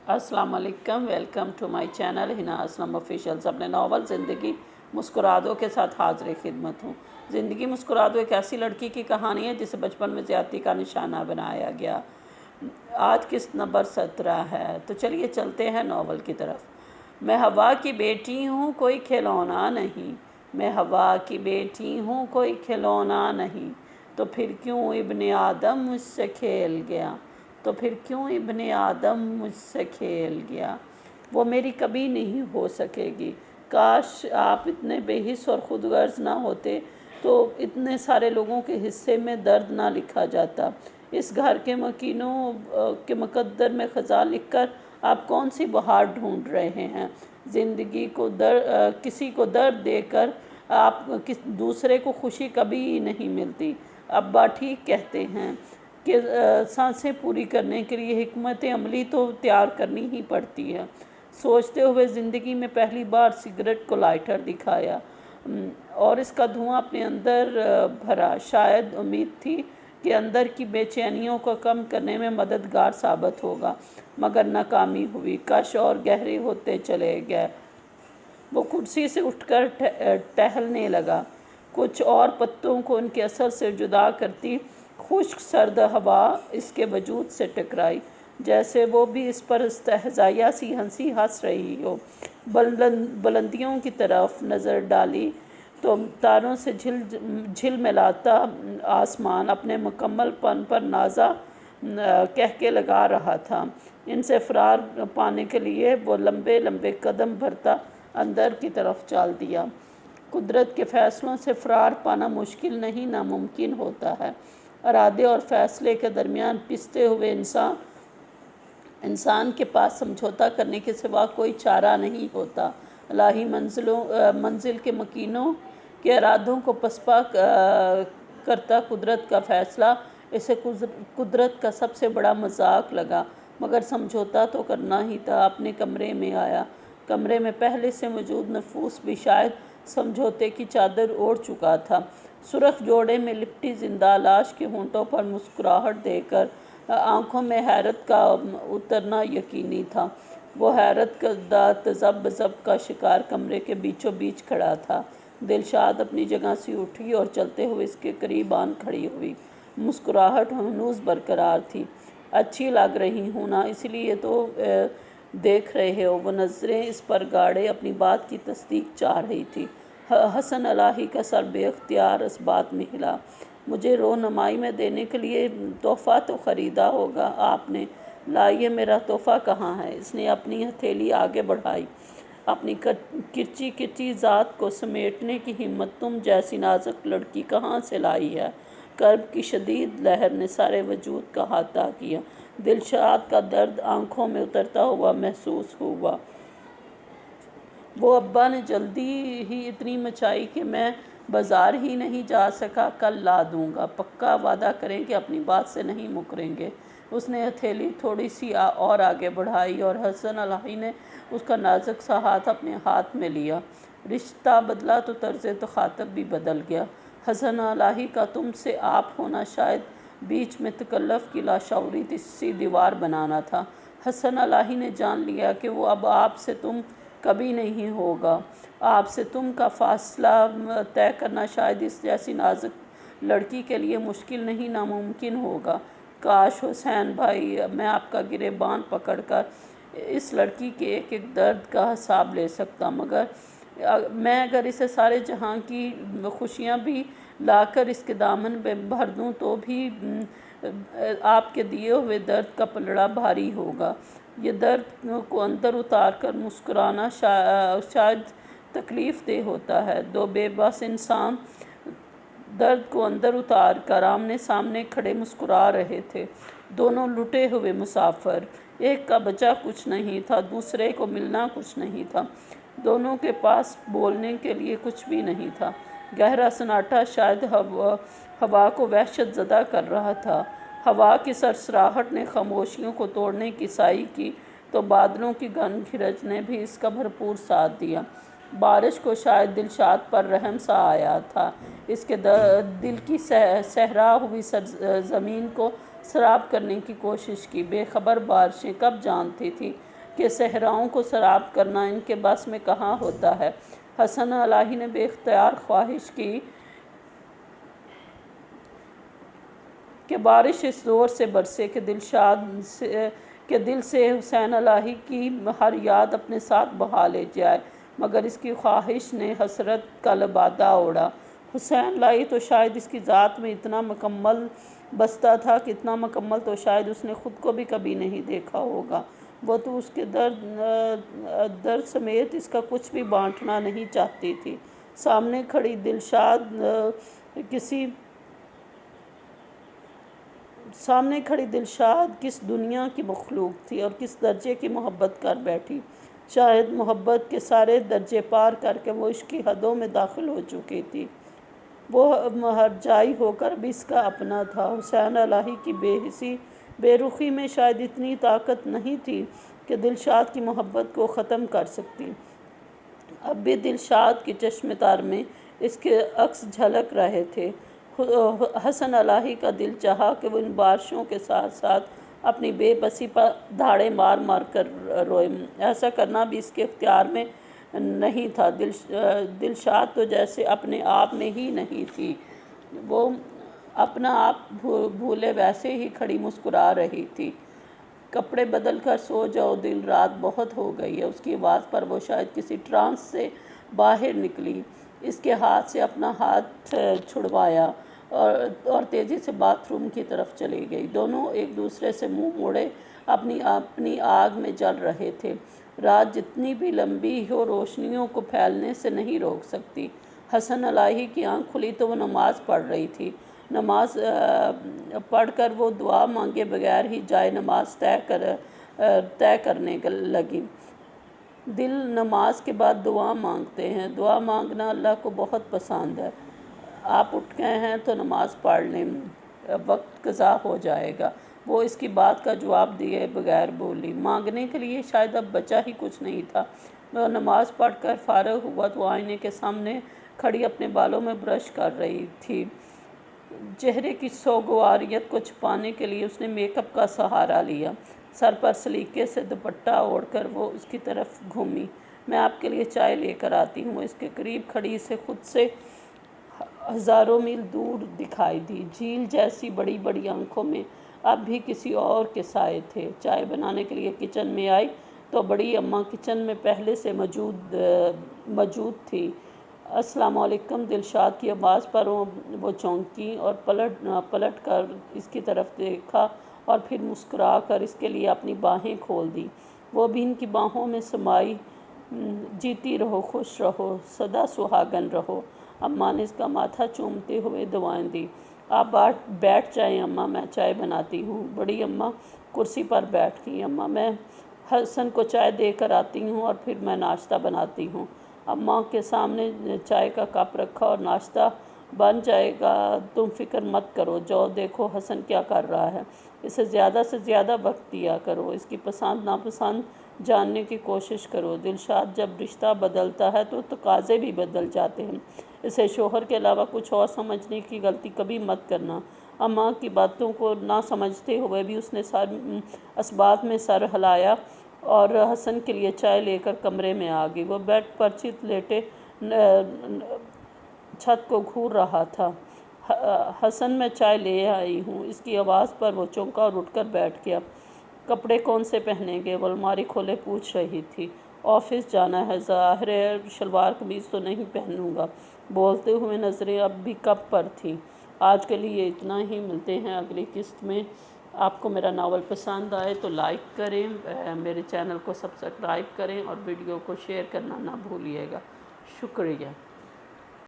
अस्सलाम वालेकुम, welcome to my channel Hina Aslam officials. अपने नावल ज़िंदगी मुस्कुरा दो के साथ हाज़िर खिदमत हूँ। ज़िंदगी मुस्कुरा दो एक ऐसी लड़की की कहानी है जिसे बचपन में ज़्यादती का निशाना बनाया गया। आज किस नंबर 17 है, तो चलिए चलते हैं नावल की तरफ। मैं हवा की बेटी हूँ, कोई खिलौना नहीं। मैं हवा की बेटी हूँ, कोई खिलौना नहीं। तो फिर क्यों इब्ने आदम मुझसे खेल गया, तो फिर क्यों इब्ने आदम मुझसे खेल गया। वो मेरी कभी नहीं हो सकेगी। काश आप इतने बेहिस और ख़ुदगर्ज़ ना होते तो इतने सारे लोगों के हिस्से में दर्द ना लिखा जाता। इस घर के मकीनों के मुकद्दर में ख़ज़ा लिख कर आप कौन सी बहार ढूंढ रहे हैं। ज़िंदगी को किसी को दर्द देकर आप किस दूसरे को खुशी कभी नहीं मिलती। अब्बा ठीक कहते हैं कि सांसें पूरी करने के लिए हिकमत अमली तो तैयार करनी ही पड़ती है। सोचते हुए ज़िंदगी में पहली बार सिगरेट को लाइटर दिखाया और इसका धुआं अपने अंदर भरा। शायद उम्मीद थी कि अंदर की बेचैनियों को कम करने में मददगार साबित होगा, मगर नाकामी हुई। कश और गहरे होते चले गए। वो कुर्सी से उठकर टहलने लगा। कुछ और पत्तों को उनके असर से जुदा करती खुश्क सर्द हवा इसके वजूद से टकराई, जैसे वो भी इस पर इस्तहज़ाया सी हंसी हंस रही हो। बुलंदियों की तरफ नज़र डाली तो तारों से झिलमिलाता आसमान अपने मुकम्मलपन पर नाजा कह के लगा रहा था। इनसे फ़रार पाने के लिए वो लंबे लंबे कदम भरता अंदर की तरफ चल दिया। कुदरत के फ़ैसलों से फ़रार पाना मुश्किल नहीं, नामुमकिन होता है। इरादे और फ़ैसले के दरमियान पिसते हुए इंसान के पास समझौता करने के सिवा कोई चारा नहीं होता। इलाही मंजिल के मकीनों के इरादों को पसपा करता कुदरत का फ़ैसला इसे कुदरत का सबसे बड़ा मजाक लगा, मगर समझौता तो करना ही था। अपने कमरे में आया। कमरे में पहले से मौजूद नफूस भी शायद समझौते की चादर ओढ़ चुका था। सुर्ख जोड़े में लिपटी जिंदा लाश के होंठों पर मुस्कुराहट देकर आंखों में हैरत का उतरना यकीनी था। वो हैरत का तज़ब्ज़ब का शिकार कमरे के बीचों बीच खड़ा था। दिलशाद अपनी जगह से उठी और चलते हुए इसके करीब आन खड़ी हुई। मुस्कुराहट हनूज़ बरकरार थी। अच्छी लग रही हूँ ना, इसलिए तो देख रहे हो। वो नज़रें इस पर गाड़े अपनी बात की तस्दीक चाह रही थी। हसन इलाही का सर बेख्तियार इस बात में हिला। मुझे रोनमाई में देने के लिए तोहफ़ा तो ख़रीदा होगा आपने। लाइए, मेरा तोहफ़ा कहाँ है। इसने अपनी हथेली आगे बढ़ाई। अपनी किरची किरची ज़ात को समेटने की हिम्मत तुम जैसी नाजुक लड़की कहाँ से लाई है। कर्ब की शदीद लहर ने सारे वजूद का अहाता किया। दिलशाद का दर्द आंखों में उतरता हुआ महसूस हुआ। वो अब्बा ने जल्दी ही इतनी मचाई कि मैं बाज़ार ही नहीं जा सका। कल ला दूँगा, पक्का वादा करें कि अपनी बात से नहीं मुकरेंगे। उसने हथेली थोड़ी सी और आगे बढ़ाई और हसन इलाही ने उसका नाजुक सा हाथ अपने हाथ में लिया। रिश्ता बदला तो तर्ज़ तख़ातब भी बदल गया। हसन इलाही का तुमसे आप होना शायद बीच में तकल्लुफ़ की लाशऊरी सी दीवार बनाना था। हसन इलाही ने जान लिया कि वो अब आपसे तुम कभी नहीं होगा। आपसे तुम का फ़ासला तय करना शायद इस जैसी नाजुक लड़की के लिए मुश्किल नहीं, नामुमकिन होगा। काश हुसैन भाई, मैं आपका गिरेबान पकड़कर इस लड़की के एक एक दर्द का हिसाब ले सकता, मगर मैं अगर इसे सारे जहां की खुशियां भी लाकर इसके दामन में भर दूं तो भी आपके दिए हुए दर्द का पलड़ा भारी होगा। ये दर्द को अंदर उतार कर मुस्कुराना शायद तकलीफ़ दे होता है। दो बेबस इंसान दर्द को अंदर उतार कर आमने सामने खड़े मुस्कुरा रहे थे। दोनों लुटे हुए मुसाफिर। एक का बचा कुछ नहीं था, दूसरे को मिलना कुछ नहीं था। दोनों के पास बोलने के लिए कुछ भी नहीं था। गहरा सन्नाटा शायद हवा को वहशत ज़दा कर रहा था। हवा की सरसराहट ने खामोशियों को तोड़ने की साई की तो बादलों की घन खिरज ने भी इसका भरपूर साथ दिया। बारिश को शायद दिलशाद पर रहम सा आया था। इसके दिल की सहरा हुई ज़मीन को सराब करने की कोशिश की। बेखबर बारिशें कब जानती थी کہ صحراؤں کو سراب کرنا ان کے بس میں کہاں ہوتا ہے۔ حسن الہی نے بے اختیار خواہش کی کہ بارش اس زور سے برسے کہ دل سے حسین الہی کی ہر یاد اپنے ساتھ بہا لے جائے، مگر اس کی خواہش نے حسرت کا لبادہ اوڑھا۔ حسین الہی تو شاید اس کی ذات میں اتنا مکمل بستہ تھا کہ اتنا مکمل تو شاید اس نے خود کو بھی کبھی نہیں دیکھا ہوگا۔ وہ تو اس کے درد سمیت اس کا کچھ بھی بانٹنا نہیں چاہتی تھی۔ سامنے کھڑی دلشاد کس دنیا کی مخلوق تھی اور کس درجے کی محبت کر بیٹھی۔ شاید محبت کے سارے درجے پار کر کے وہ عشق کی حدوں میں داخل ہو چکی تھی۔ وہ ہرجائی ہو کر بھی اس کا اپنا تھا۔ حسین الہی کی بے رخی میں شاید اتنی طاقت نہیں تھی کہ دلشاد کی محبت کو ختم کر سکتی۔ اب بھی دلشاد کی چشم تر میں اس کے عکس جھلک رہے تھے۔ حسن الہی کا دل چاہا کہ وہ ان بارشوں کے ساتھ ساتھ اپنی بے بسی پر دھاڑے مار مار کر روئے۔ ایسا کرنا بھی اس کے اختیار میں نہیں تھا۔ دلشاد تو جیسے اپنے آپ میں ہی نہیں تھی، وہ اپنا آپ بھولے ویسے ہی کھڑی مسکرا رہی تھی۔ کپڑے بدل کر سو جاؤ دل، رات بہت ہو گئی ہے۔ اس کی آواز پر وہ شاید کسی ٹرانس سے باہر نکلی۔ اس کے ہاتھ سے اپنا ہاتھ چھڑوایا اور تیزی سے باتھ روم کی طرف چلی گئی۔ دونوں ایک دوسرے سے منہ موڑے اپنی آگ میں جل رہے تھے۔ رات جتنی بھی لمبی ہو روشنیوں کو پھیلنے سے نہیں روک سکتی۔ حسن الہی کی آنکھ کھلی تو وہ نماز پڑھ رہی تھی۔ نماز پڑھ کر وہ دعا مانگے بغیر ہی جائے نماز طے کرنے لگی۔ دل نماز کے بعد دعا مانگتے ہیں۔ دعا مانگنا اللہ کو بہت پسند ہے۔ آپ اٹھ گئے ہیں تو نماز پڑھ لیں، وقت قضا ہو جائے گا۔ وہ اس کی بات کا جواب دیے بغیر بولی۔ مانگنے کے لیے شاید اب بچا ہی کچھ نہیں تھا۔ وہ نماز پڑھ کر فارغ ہوا تو آئینے کے سامنے کھڑی اپنے بالوں میں برش کر رہی تھی۔ چہرے کی سوگواریت کو چھپانے کے لیے اس نے میک اپ کا سہارا لیا۔ سر پر سلیقے سے دوپٹہ اوڑھ کر وہ اس کی طرف گھومی۔ میں آپ کے لیے چائے لے کر آتی ہوں۔ اس کے قریب کھڑی اسے خود سے ہزاروں میل دور دکھائی دی۔ جھیل جیسی بڑی بڑی آنکھوں میں اب بھی کسی اور کے سائے تھے۔ چائے بنانے کے لیے کچن میں آئی تو بڑی اماں کچن میں پہلے سے موجود تھی۔ السلام علیکم۔ دلشاد کی آواز پر وہ چونکی اور پلٹ کر اس کی طرف دیکھا اور پھر مسکرا کر اس کے لیے اپنی باہیں کھول دی۔ وہ بھی ان کی باہوں میں سمائی۔ جیتی رہو، خوش رہو، سدا سہاگن رہو۔ اماں نے اس کا ماتھا چومتے ہوئے دعائیں دی۔ آپ بیٹھ جائیں اماں، میں چائے بناتی ہوں۔ بڑی اماں کرسی پر بیٹھ گئی۔ اماں میں حسن کو چائے دے کر آتی ہوں اور پھر میں ناشتہ بناتی ہوں۔ اماں کے سامنے چائے کا کپ رکھا اور ناشتہ بن جائے گا، تم فکر مت کرو، جو دیکھو حسن کیا کر رہا ہے، اسے زیادہ سے زیادہ وقت دیا کرو، اس کی پسند ناپسند جاننے کی کوشش کرو۔ دلشاد جب رشتہ بدلتا ہے تو تقاضے بھی بدل جاتے ہیں، اسے شوہر کے علاوہ کچھ اور سمجھنے کی غلطی کبھی مت کرنا۔ اماں کی باتوں کو نہ سمجھتے ہوئے بھی اس نے اس بات میں سر ہلایا اور حسن کے لیے چائے لے کر کمرے میں آ گئی۔ وہ بیڈ پر چت لیٹے چھت کو گھور رہا تھا۔ حسن میں چائے لے آئی ہوں۔ اس کی آواز پر وہ چونکا اور اٹھ کر بیٹھ گیا۔ کپڑے کون سے پہنیں گے؟ وہ الماری کھولے پوچھ رہی تھی۔ آفس جانا ہے، ظاہر ہے شلوار قمیض تو نہیں پہنوں گا۔ بولتے ہوئے نظریں اب بھی کپ پر تھیں۔ آج کے لیے اتنا ہی، ملتے ہیں اگلی قسط میں۔ آپ کو میرا ناول پسند آئے تو لائک کریں، میرے چینل کو سبسکرائب کریں اور ویڈیو کو شیئر کرنا نہ بھولیے گا۔ شکریہ۔